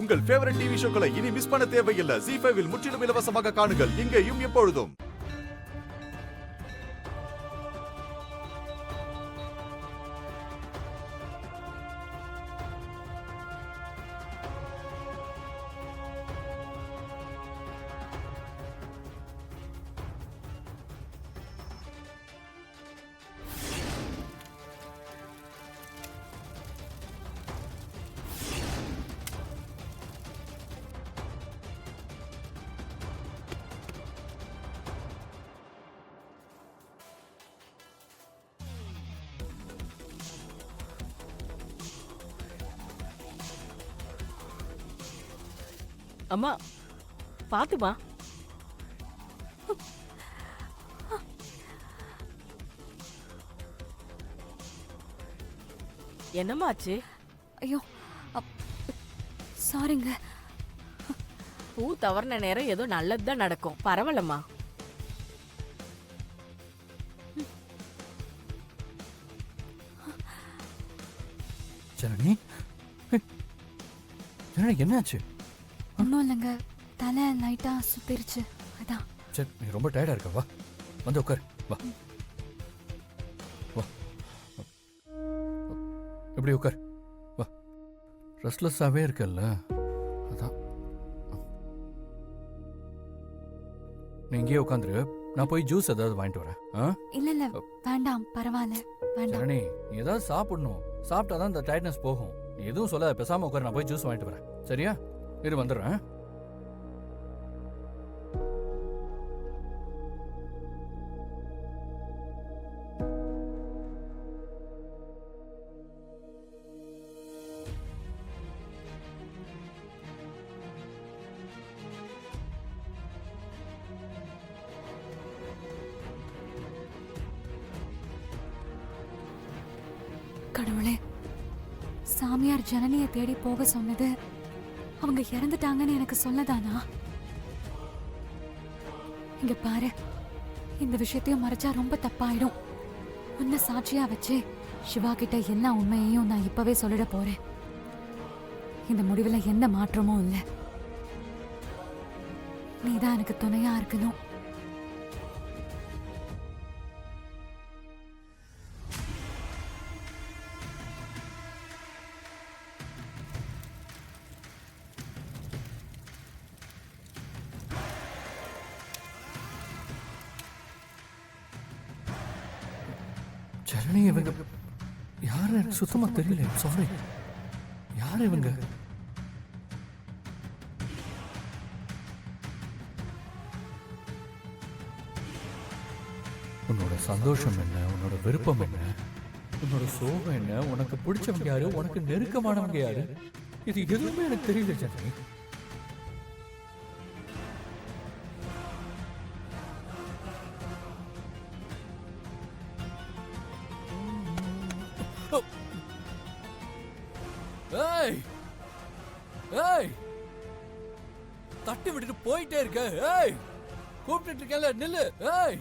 உங்கள் favourite TV ஷோக்களை இனி miss பண்ண தேவையில்லை. ZEE5 இல் முற்றிலும் இலவசமாக காணுங்கள், இங்கேயும் எப்பொழுதும். அம்மா பாத்துமா. என்னம்மா ஆச்சு? ஐயோ சாரிங்க. பூ தவறின நேரம் ஏதோ நல்லதுதான் நடக்கும். பரவாயில்லம்மா. ஜனனி, ஜனனி என்னாச்சு? ஒன்றும் இல்லைங்க, தலை லைட்டா சுத்திருச்சு, அதான். சரி, நீ ரொம்ப டயர்டா இருக்க, வா வந்து உட்கார், வா வா, எப்படி உட்கார், வா. ரெஸ்ட்லெஸ்ஸாவே இருக்கல்ல, அதான். நீ இங்கேயே உட்காந்துரு, நான் போய் ஜூஸ் ஏதாவது வாங்கிட்டு வரேன். இல்ல இல்ல வேண்டாம், பரவாயில்ல வேண்டாம். ஜனனி, நீ ஏதாவது சாப்பிடணும், சாப்பிட்டாதான் இந்த டயர்ட்னஸ் போகும். நீ எதுவும் சொல்லாத, பேசாம உட்கார், நான் போய் ஜூஸ் வாங்கிட்டு வரேன், சரியா? இரு வந்துடுறேன். கடவுளே, சாமியார் ஜனனியை தேடி போக சொன்னது அவங்க இறந்துட்டாங்கன்னு எனக்கு சொல்லதானா? இங்க பாரு, இந்த விஷயத்தையும் மறைச்சா ரொம்ப தப்பாயிடும். உன்னை சாட்சியா வச்சு சிவா கிட்ட எல்லா உண்மையையும் நான் இப்பவே சொல்லிட போறேன். இந்த முடிவுல எந்த மாற்றமும் இல்லை. நீதான் எனக்கு துணையா இருக்கணும். ஜனனி, இவங்க யாரு எனக்கு சுத்தமா தெரியல, சாரி. யாரு இவங்க? உன்னோட சந்தோஷம் என்ன, உன்னோட விருப்பம் என்ன, உன்னோட சோகம் என்ன, உனக்கு பிடிச்சவங்க யாரு, உனக்கு நெருக்கமானவங்க யாரு, இது எதுவுமே எனக்கு தெரியல ஜனனி. ஏய் ஏய், தட்டி விட்டுட்டு போயிட்டே இருக்க. ஏய், கூப்பிட்டு இருக்கல, நில்லு. ஏய்,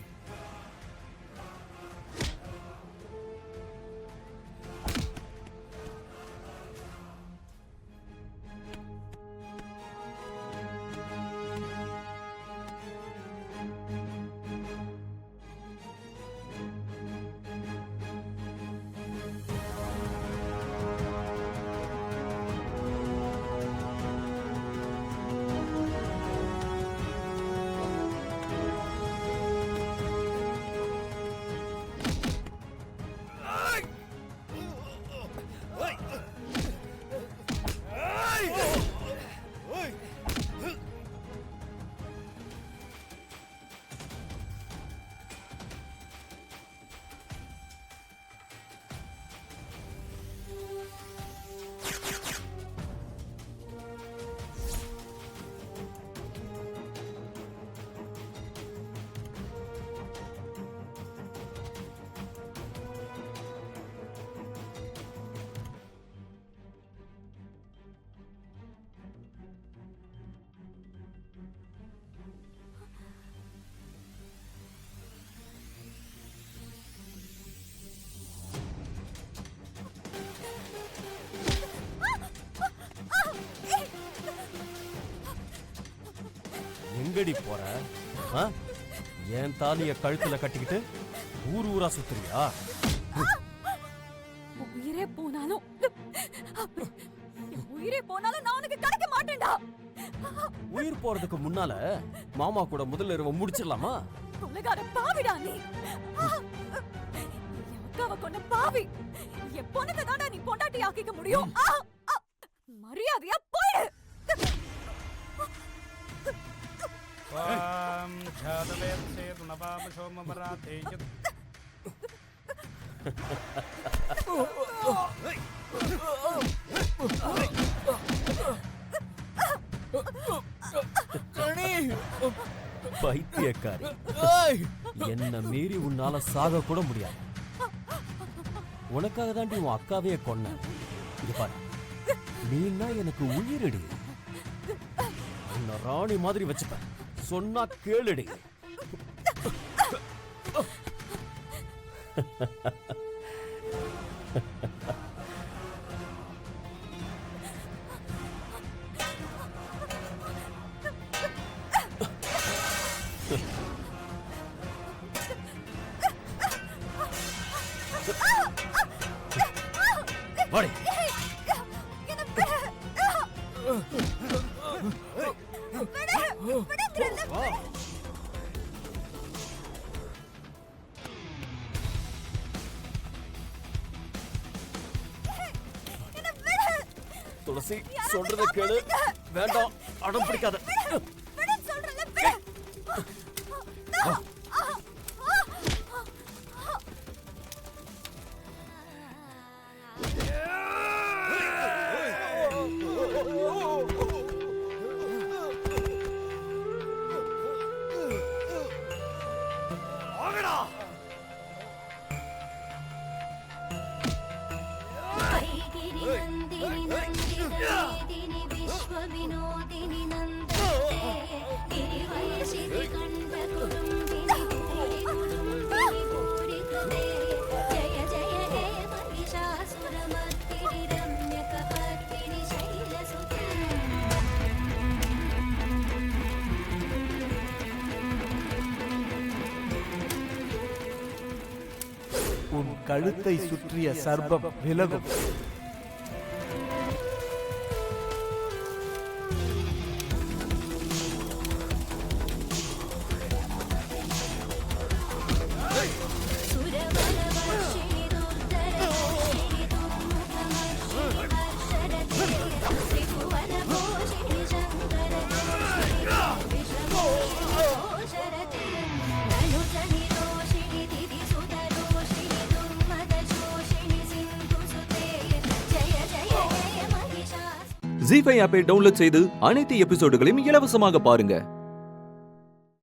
எங்கடி போற? என் தாலிய கழுத்துல கட்டிக்கிட்டு ஊர் ஊரா சுத்துறியா? உயிரே போனாலும் நான் உனக்கு கிடைக்க மாட்டேன்டா. உயிர் போறதுக்கு முன்னால மாமா கூட முதல்ல இரவு முடிச்சிடலாமா? கொலைகார பாவிடா நீ. அக்காவை கொண்ட பாவி. என் பொண்ணுக்கு தான்டா நீ பொண்டாட்டி ஆக்கிக்க முடியும். மரியாதையா போயிடு. பைத்தியக்காரி, என்ன மீறி உன்னால சாக கூட முடியாது. உனக்காக தாண்டி உன் அக்காவையே கொன்ன. இங்க பாரு, நீன்னா எனக்கு உயிரடி. உன்னை ராணி மாதிரி வச்சுப்பேன். சொன்னா கேளுடி. வாடி. துளசி, சொல்றத கேளு. வேண்டாம், அடம் பிடிக்காத. உன் கழுத்தை சுற்றிய சர்ப்பம் விலகும். ஜீ5 ஆப்பை டவுன்லோட் செய்து அனைத்து எபிசோடுகளையும் இலவசமாக பாருங்க.